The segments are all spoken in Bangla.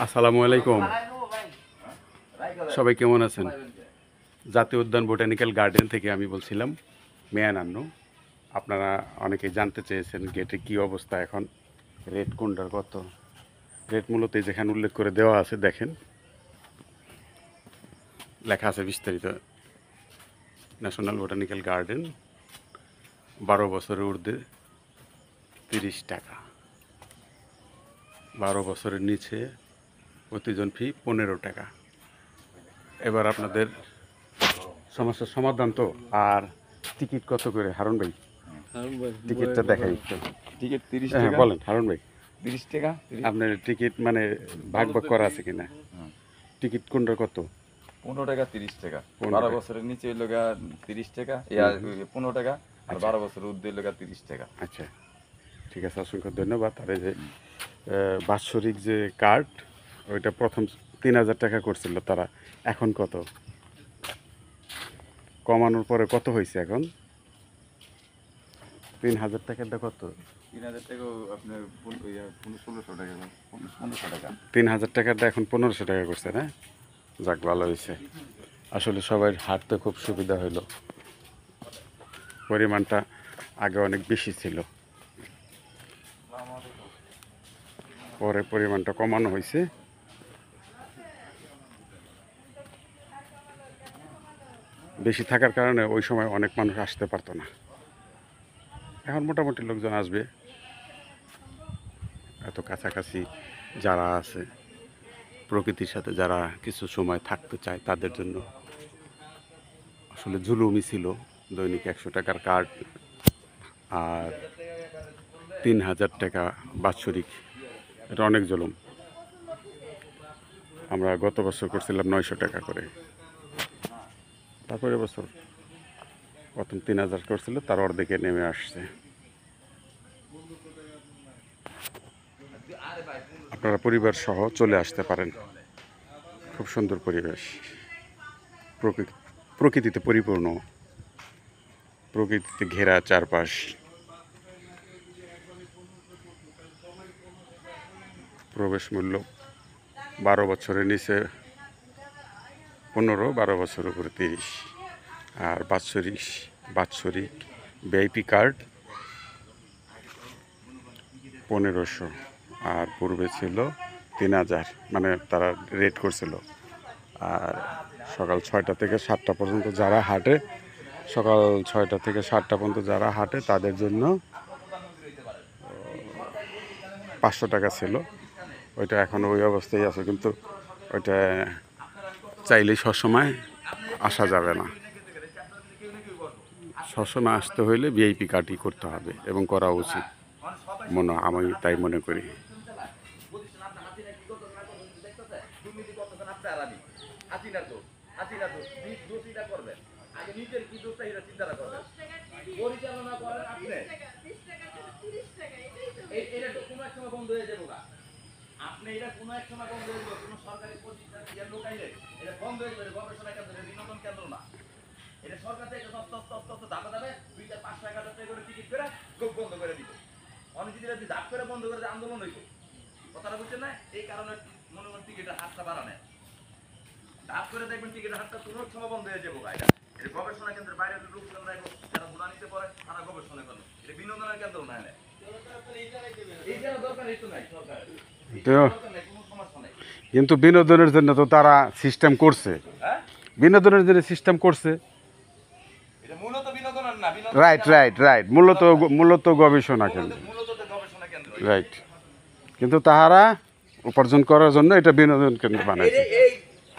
আসসালামু আলাইকুম, সবাই কেমন আছেন? জাতীয় উদ্যান বোটানিক্যাল গার্ডেন থেকে আমি বলছিলাম মেয়ান আন্নু। আপনারা অনেকেই জানতে চেয়েছেন গেটে কি অবস্থা এখন, রেট কোনটার কত। রেট মূলত যেখানে উল্লেখ করে দেওয়া আছে, দেখেন লেখা আছে বিস্তারিত। ন্যাশনাল বোটানিক্যাল গার্ডেন 12 বছরের ঊর্ধ্বে 30 টাকা, 12 বছরের নিচে প্রতিজন ফি 15 টাকা। এবার আপনাদের সমস্যার সমাধান তো। আর টিকিট কত করে হারুন ভাই? টিকিটটা দেখাই একটু। টিকিট 30 হ্যাঁ টাকা। বলেন হারুন ভাই, 30 টাকা। আপনার টিকিট মানে ভাগ ভাগ করা আছে কিনা? টিকিট কোনটা কত? 15 টাকা 30 টাকা। 15 12 টাকা। বছরের নিচে হইলো গা 30 টাকা, 15 টাকা। আর 12 বছরের ঊর্ধ্বে হইলো গা 30 টাকা। আচ্ছা ঠিক আছে, অসংখ্য ধন্যবাদ। আর এই যে বাৎসরিক যে কার্ড, ওইটা প্রথম 3000 টাকা করছিল তারা, এখন কত? কমানোর পরে কত হয়েছে এখন? 3000 টাকাটা কত? 3000 টাকা আপনার 1600 টাকা। 1500 টাকা। 3000 টাকাটা এখন 1500 টাকা করছে না? যাক, ভালো হয়েছে। আসলে সবাই হাঁটতে খুব সুবিধা হলো, পরিমাণটা আগে অনেক বেশি ছিল, পরে পরিমাণটা কমানো হয়েছে। বেশি থাকার কারণে ওই সময় অনেক মানুষ আসতে পারতো না, এখন মোটামুটি লোকজন আসবে। এত কাছাকাছি যারা আছে, প্রকৃতির সাথে যারা কিছু সময় থাকতে চায়, তাদের জন্য আসলে জুলুমই ছিল। দৈনিক 100 টাকার কার্ড আর 3000 টাকা বাৎসরিক, এটা অনেক জুলুম। আমরা গত বছর করছিলাম 900 টাকা করে, তারপরে বছর প্রথম 3000 করছিল, তার অর্ধেকে নেমে আসছে। আপনারা পরিবার সহ চলে আসতে পারেন, খুব সুন্দর পরিবেশ, প্রকৃতিতে পরিপূর্ণ, প্রকৃতিতে ঘেরা চারপাশ। প্রবেশ মূল্য 12 বছরের নিচে 15, 12 বছর উপরে 30। আর বাৎসরিক ভিআইপি কার্ড 1500, আর পূর্বে ছিল 3000, মানে তারা রেট করছিল। আর সকাল 6টা থেকে 7টা পর্যন্ত যারা হাঁটে, সকাল 6টা থেকে 7টা পর্যন্ত যারা হাঁটে তাদের জন্য 500 টাকা ছিল। ওইটা এখন ওই অবস্থায় আছে, কিন্তু ওইটা চাইলেই সবসময় আসা যাবে না। সবসময় আসতে হইলে ভিআইপি কার্ডই করতে হবে, এবং করা উচিত আমি তাই মনে করি। আপনি এটা কোনো এক সময় বন্ধ হয়ে যাবে, কোনো সরকারি প্রতিষ্ঠান লোকাইলে এটা বন্ধ হয়ে যাবে। গবেষণা কেন্দ্র, বিনোদন কেন্দ্র না, এটা সরকার থেকে ধাপে ধাপে 500-1000 টাকা করে টিকিট করে বন্ধ করে দিবে। অনেক যদি ধাপ করে বন্ধ করে আন্দোলন হইব, কথাটা বুঝছেন না? এই কারণে মনে করেন টিকিটের হাতটা বাড়ানো, ধাপ করে দেখবেন টিকিটের হাতটা কোনো এক সময় বন্ধ হয়ে যাবো। এটা গবেষণা কেন্দ্রের বাইরে লোকজন রাখবো, যারা বুড়া নিতে পারে তারা গবেষণা করবে। এটা বিনোদনের কেন্দ্র না, এইটার দরকার এই তো নাই সরকারের। কিন্তু বিনোদনের জন্য তো তারা সিস্টেম করছে, বিনোদনের জন্য সিস্টেম করছে। রাইট, মূলত গবেষণা কেন্দ্র, রাইট। কিন্তু তাহারা উপার্জন করার জন্য এটা বিনোদন কেন্দ্র বানাইছে।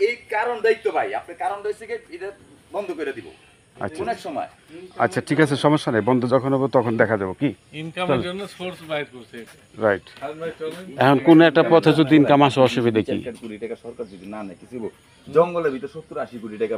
এই কারণ দায়িত্ব ভাই, আপনি কারণ দিয়েছে এটা বন্ধ করে দিব অনেক সময়। আচ্ছা ঠিক আছে, সমস্যা নেই, বন্ধ যখন হবে তখন দেখা যাবে কি ইনকামের জন্য সোর্স বাইর করছে এটা। রাইট। এখন কোন একটা পথে যদি ইনকাম আসে, অসুবিধা কি? 1 কোটি টাকা সরকার যদি না নেয়, কিছু জঙ্গলের ভিতর 70-80 কোটি টাকা